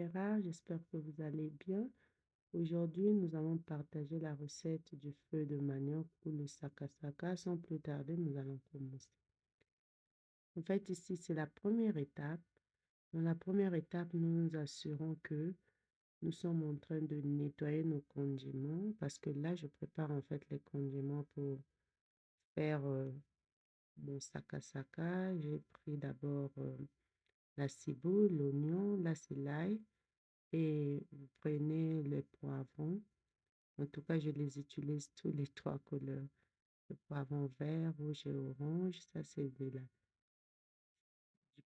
etc. J'espère que vous allez bien. Aujourd'hui, nous allons partager la recette du feu de manioc ou le sakasaka. Sans plus tarder, nous allons commencer. En fait, ici, c'est la première étape. Dans la première étape, nous nous assurons que nous sommes en train de nettoyer nos condiments parce que là, je prépare en fait les condiments pour faire mon sakasaka. J'ai pris d'abord la ciboule, l'oignon, là c'est l'ail et vous prenez les poivrons. En tout cas, je les utilise tous les trois couleurs. Le poivron vert, rouge et orange, ça c'est du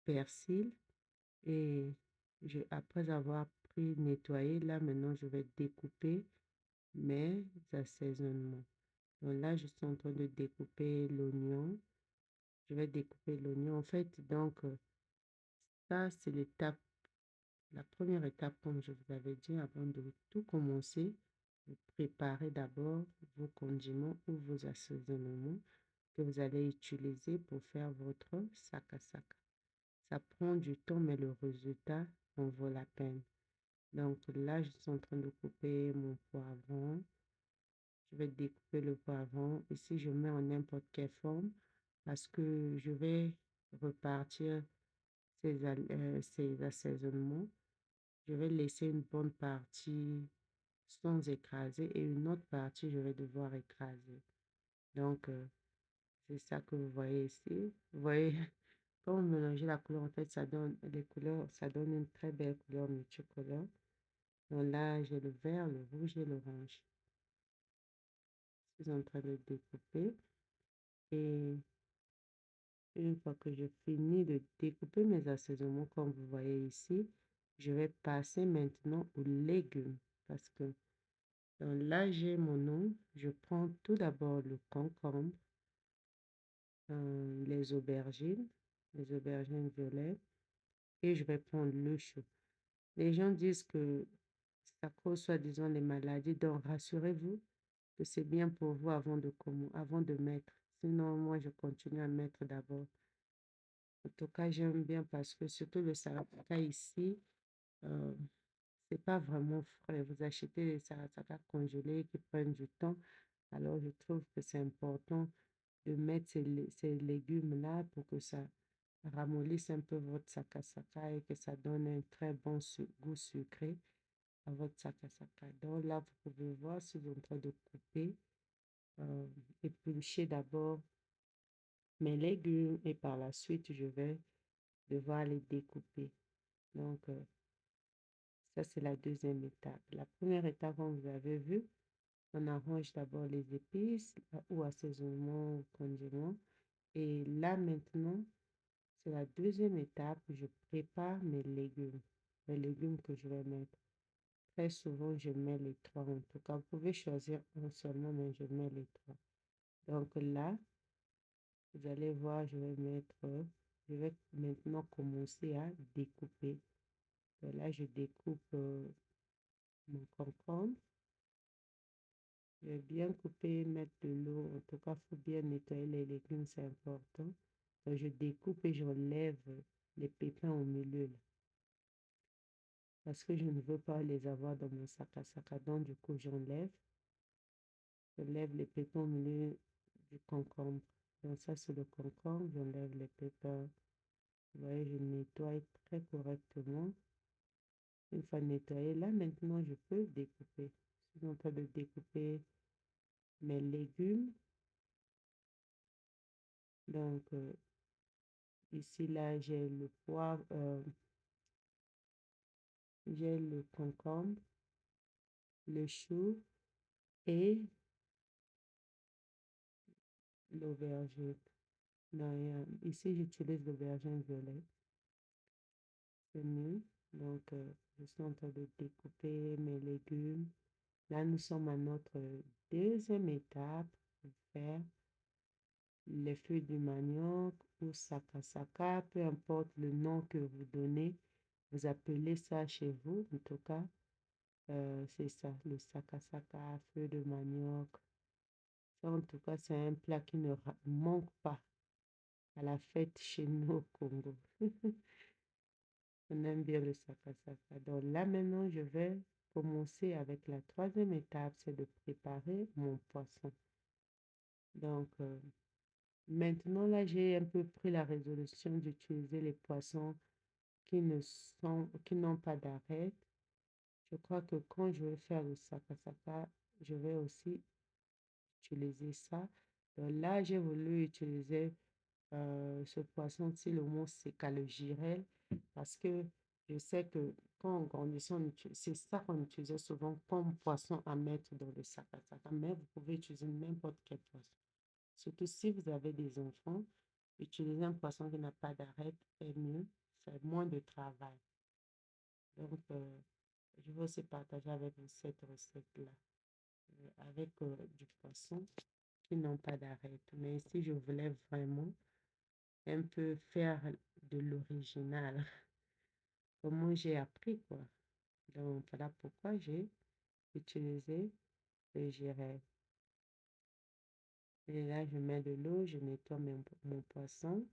persil. Et après avoir pris, nettoyé, là maintenant je vais découper mes assaisonnements. Donc là, je suis en train de découper l'oignon. Je vais découper l'oignon. En fait, donc, ça c'est l'étape. La première étape, comme je vous avais dit, avant de tout commencer, vous préparez d'abord vos condiments ou vos assaisonnements que vous allez utiliser pour faire votre sakasaka. Ça prend du temps, mais le résultat en vaut la peine. Donc là, je suis en train de couper mon poivron. Je vais découper le poivron. Ici, je mets en n'importe quelle forme parce que je vais repartir ces assaisonnements. Je vais laisser une bonne partie sans écraser et une autre partie, je vais devoir écraser. Donc, c'est ça que vous voyez ici. Vous voyez, quand vous mélangez la couleur, en fait, ça donne les couleurs, ça donne une très belle couleur multicolore. Donc là, j'ai le vert, le rouge et l'orange. Je suis en train de découper. Et une fois que je finis de découper mes assaisonnements, comme vous voyez ici, je vais passer maintenant aux légumes. Parce que donc là, j'ai mon nom. Je prends tout d'abord le concombre, les aubergines violettes, et je vais prendre le chou. Les gens disent que ça cause soi-disant les maladies, donc rassurez-vous que c'est bien pour vous avant de mettre. Sinon, moi, je continue à mettre d'abord. En tout cas, j'aime bien parce que surtout le sarrapaca ici, euh, c'est pas vraiment frais. Vous achetez des sarrapaca congelés qui prennent du temps. Alors, je trouve que c'est important de mettre ces légumes-là pour que ça ramollisse un peu votre sakasaka et que ça donne un très bon goût sucré à votre sakasaka. Donc là, vous pouvez voir si vous êtes en train de couper, éplucher d'abord mes légumes et par la suite, je vais devoir les découper. Donc, ça, c'est la deuxième étape. La première étape, comme vous avez vu, on arrange d'abord les épices ou assaisonnement, condiments. Et là, maintenant, c'est la deuxième étape. Je prépare mes légumes. Les légumes que je vais mettre. Très souvent, je mets les trois. En tout cas, vous pouvez choisir un seulement, mais je mets les trois. Donc là, vous allez voir, je vais maintenant commencer à découper. Donc là, je découpe mon concombre. Je vais bien couper, mettre de l'eau. En tout cas, il faut bien nettoyer les légumes, c'est important. Donc, je découpe et j'enlève les pépins au milieu, là, parce que je ne veux pas les avoir dans mon sac à sac. Donc, du coup, j'enlève les pépins au milieu du concombre. Donc, ça, c'est le concombre. J'enlève les pépins. Vous voyez, je nettoie très correctement. Une fois nettoyé, là, maintenant, je peux découper. Je suis en train de découper mes légumes. Donc, ici, là, j'ai le concombre, le chou et l'aubergine. Ici, j'utilise l'aubergine violette. C'est mieux. Donc, je suis en train de découper mes légumes. Là, nous sommes à notre deuxième étape pour faire les feuilles du manioc ou sakasaka, peu importe le nom que vous donnez, vous appelez ça chez vous. En tout cas, c'est ça, le sakasaka, feuilles de manioc. Ça, en tout cas, c'est un plat qui ne manque pas à la fête chez nous au Congo. On aime bien le saka-saka. Donc là, maintenant, je vais commencer avec la troisième étape, c'est de préparer mon poisson. Donc, maintenant, là, j'ai un peu pris la résolution d'utiliser les poissons qui n'ont pas d'arête. Je crois que quand je vais faire le saka-saka, je vais aussi utiliser ça. Donc là, j'ai voulu utiliser ce poisson-ci, le mot c'est le girel, parce que je sais que quand on grandissait, c'est ça qu'on utilisait souvent comme poisson à mettre dans le saka-saka, mais vous pouvez utiliser n'importe quel poisson. Surtout si vous avez des enfants, utiliser un poisson qui n'a pas d'arête est mieux, c'est moins de travail. Donc, je vais aussi partager avec vous cette recette-là, avec du poisson qui n'ont pas d'arête. Mais si je voulais vraiment un peu faire de l'original, comment j'ai appris, quoi. Donc, voilà pourquoi j'ai utilisé le girel. Et là, je mets de l'eau, je nettoie mon poisson.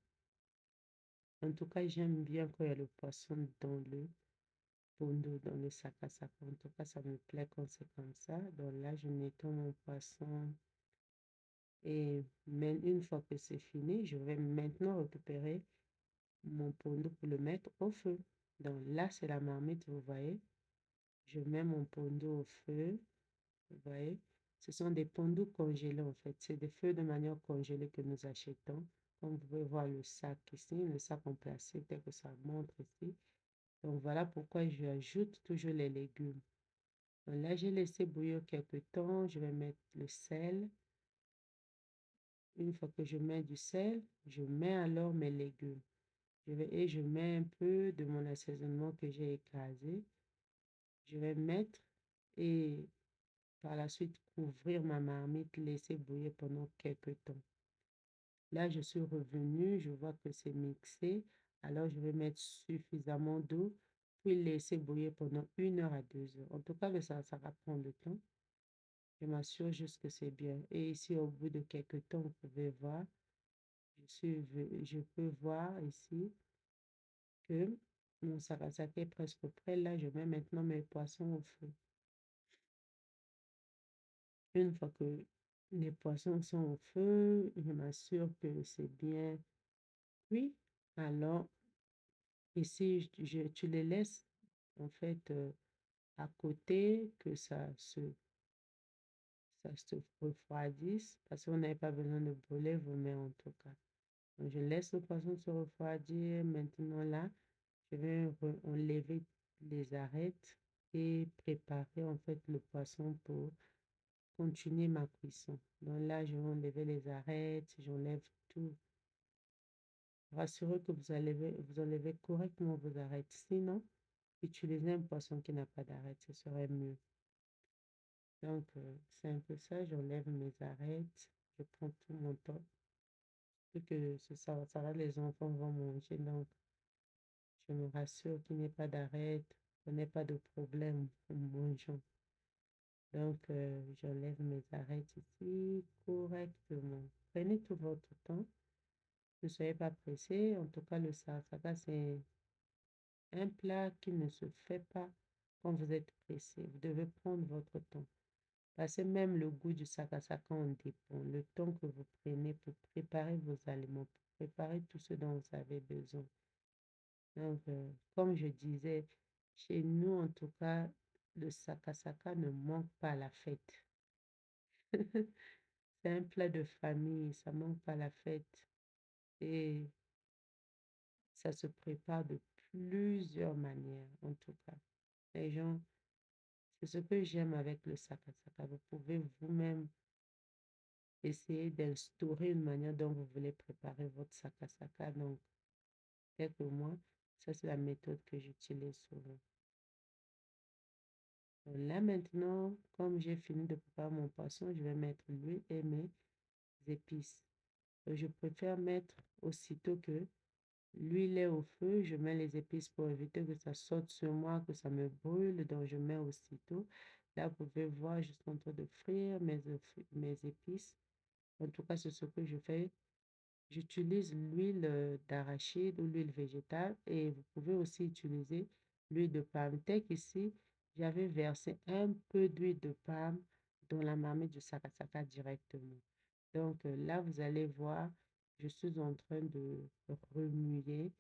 En tout cas, j'aime bien quand il y a le poisson dans le pondo, dans le sac à sac. En tout cas, ça me plaît quand c'est comme ça. Donc là, je nettoie mon poisson. Et même une fois que c'est fini, je vais maintenant récupérer mon pondo pour le mettre au feu. Donc là, c'est la marmite, vous voyez. Je mets mon pondo au feu, vous voyez. Ce sont des pondos congelés en fait. C'est des feux de manière congelée que nous achetons. Comme vous pouvez voir le sac ici, le sac en plastique, tel que ça montre ici. Donc voilà pourquoi j'ajoute toujours les légumes. Donc là, j'ai laissé bouillir quelques temps. Je vais mettre le sel. Une fois que je mets du sel, je mets alors mes légumes. Et je mets un peu de mon assaisonnement que j'ai écrasé. Je vais mettre et par la suite couvrir ma marmite, laisser bouillir pendant quelques temps. Là, je suis revenue, je vois que c'est mixé. Alors, je vais mettre suffisamment d'eau, puis laisser bouillir pendant 1 heure à 2 heures. En tout cas, ça va prendre le temps. Je m'assure juste que c'est bien. Et ici, au bout de quelques temps, vous pouvez voir, je peux voir ici que mon sarrasin est presque prêt. Là, je mets maintenant mes poissons au feu. Une fois que les poissons sont au feu, je m'assure que c'est bien cuit. Alors, ici, tu les laisses en fait à côté, que ça se refroidisse, parce qu'on n'avait pas besoin de brûler vos mains en tout cas. Donc, je laisse le poisson se refroidir. Maintenant, là, je vais enlever les arêtes et préparer en fait le poisson pour continuer ma cuisson. Donc là, je vais enlever les arêtes, j'enlève tout. Rassurez que vous enlevez correctement vos arêtes. Sinon, utilisez un poisson qui n'a pas d'arêtes, ce serait mieux. Donc, c'est un peu ça, j'enlève mes arêtes, je prends tout mon temps. Vu que ça va, les enfants vont manger, donc je me rassure qu'il n'y ait pas d'arêtes, qu'il n'y ait pas de problème en mangeant. Donc, j'enlève mes arêtes ici correctement. Prenez tout votre temps. Ne soyez pas pressé. En tout cas, le sarsaparilla, c'est un plat qui ne se fait pas quand vous êtes pressé. Vous devez prendre votre temps. Parce que même le goût du sakasaka en dépend. Le temps que vous prenez pour préparer vos aliments, pour préparer tout ce dont vous avez besoin. Donc, comme je disais, chez nous, en tout cas, le sakasaka ne manque pas à la fête. C'est un plat de famille, ça manque pas à la fête. Et ça se prépare de plusieurs manières, en tout cas. Les gens, c'est ce que j'aime avec le sakasaka. Vous pouvez vous-même essayer d'instaurer une manière dont vous voulez préparer votre sakasaka. Donc, quelques mois, ça c'est la méthode que j'utilise souvent. Donc là maintenant, comme j'ai fini de préparer mon poisson, je vais mettre l'huile et mes épices. Je préfère mettre aussitôt que l'huile est au feu, je mets les épices pour éviter que ça saute sur moi, que ça me brûle. Donc, je mets aussitôt. Là, vous pouvez voir, je suis en train de frire mes épices. En tout cas, c'est ce que je fais J'utilise l'huile d'arachide ou l'huile végétale et vous pouvez aussi utiliser l'huile de palme. Tel qu'ici, j'avais versé un peu d'huile de palme dans la marmite du sakasaka directement. Donc là, vous allez voir, je suis en train de remuer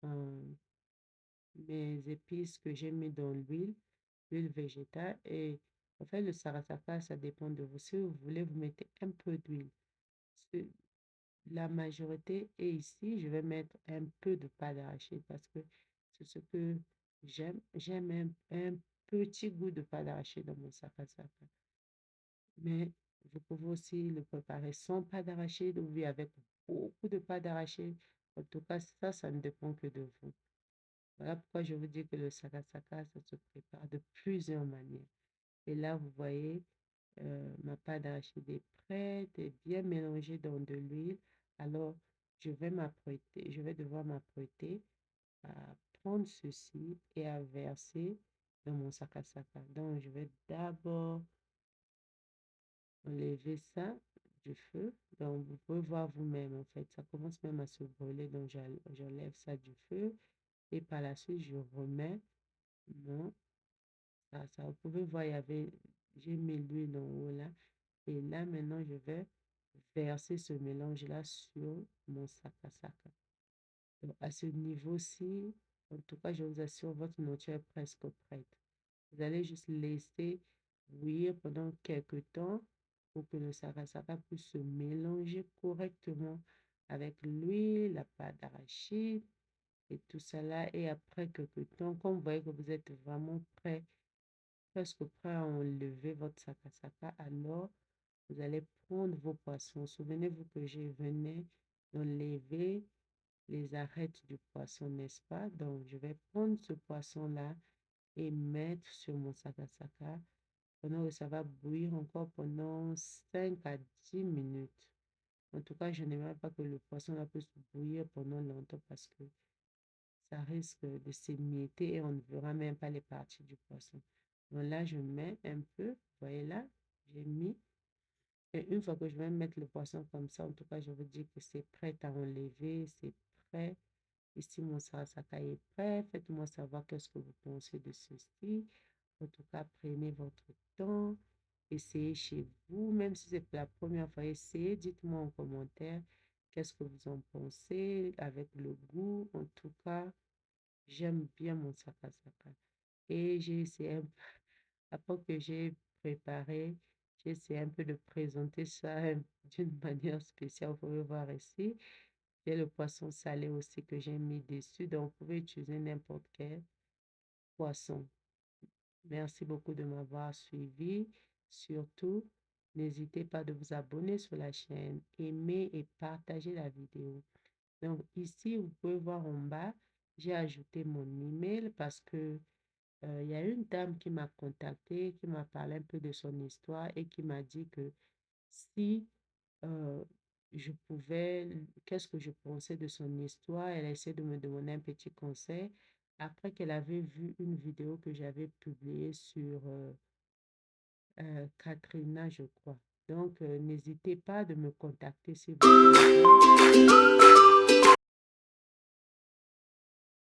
euh, mes épices que j'ai mis dans l'huile végétale. Et en fait, le sarasaka, ça dépend de vous. Si vous voulez, vous mettez un peu d'huile. La majorité est ici. Je vais mettre un peu de pâte d'arachide parce que c'est ce que j'aime. J'aime un petit goût de pâte d'arachide dans mon sakasaka. Mais vous pouvez aussi le préparer sans pâte d'arachide ou bien avec beaucoup de pâte d'arachide. En tout cas, ça ne dépend que de vous. Voilà pourquoi je vous dis que le sakasaka, ça se prépare de plusieurs manières. Et là, vous voyez, ma pâte d'arachide est prête et bien mélangée dans de l'huile. Alors, je vais devoir m'apprêter à prendre ceci et à verser dans mon sakasaka. Donc, je vais d'abord enlever ça du feu. Donc, vous pouvez voir vous-même, en fait, ça commence même à se brûler. Donc, j'enlève ça du feu et par la suite, je remets mon ça. Vous pouvez voir, j'ai mis l'huile en haut là. Et là, maintenant, je vais verser ce mélange-là sur mon sakasaka. Donc, à ce niveau-ci, en tout cas, je vous assure, votre nourriture est presque prête. Vous allez juste laisser bouillir pendant quelques temps pour que le sakasaka puisse se mélanger correctement avec l'huile, la pâte d'arachide et tout ça là. Et après quelques temps, quand vous voyez que vous êtes vraiment prêt, presque prêt à enlever votre sakasaka, alors vous allez prendre vos poissons. Souvenez-vous que je venais d'enlever les arêtes du poisson, n'est-ce pas? Donc, je vais prendre ce poisson-là et mettre sur mon sakasaka pendant que ça va bouillir encore pendant 5 à 10 minutes. En tout cas, je n'aimerais pas que le poisson-là puisse bouillir pendant longtemps parce que ça risque de s'émietter et on ne verra même pas les parties du poisson. Donc là, je mets un peu, vous voyez là, j'ai mis. Et une fois que je vais mettre le poisson comme ça, en tout cas, je vous dis que c'est prêt à enlever, c'est prêt. Ici, mon sarasaka est prêt. Faites-moi savoir qu'est-ce que vous pensez de ceci. En tout cas, prenez votre temps. Essayez chez vous. Même si c'est la première fois, essayez. Dites-moi en commentaire qu'est-ce que vous en pensez avec le goût. En tout cas, j'aime bien mon sakasaka. Et j'ai essayé, après que j'ai préparé, j'ai essayé un peu de présenter ça d'une manière spéciale. Vous pouvez voir ici. J'ai le poisson salé aussi que j'ai mis dessus. Donc, vous pouvez utiliser n'importe quel poisson. Merci beaucoup de m'avoir suivi. Surtout, n'hésitez pas de vous abonner sur la chaîne, aimer et partager la vidéo. Donc, ici, vous pouvez voir en bas, j'ai ajouté mon email parce que il y a une dame qui m'a contacté, qui m'a parlé un peu de son histoire et qui m'a dit que si euh, je pouvais, qu'est-ce que je pensais de son histoire. Elle a essayé de me demander un petit conseil après qu'elle avait vu une vidéo que j'avais publiée sur Katrina, je crois. Donc, n'hésitez pas de me contacter si vous voulez.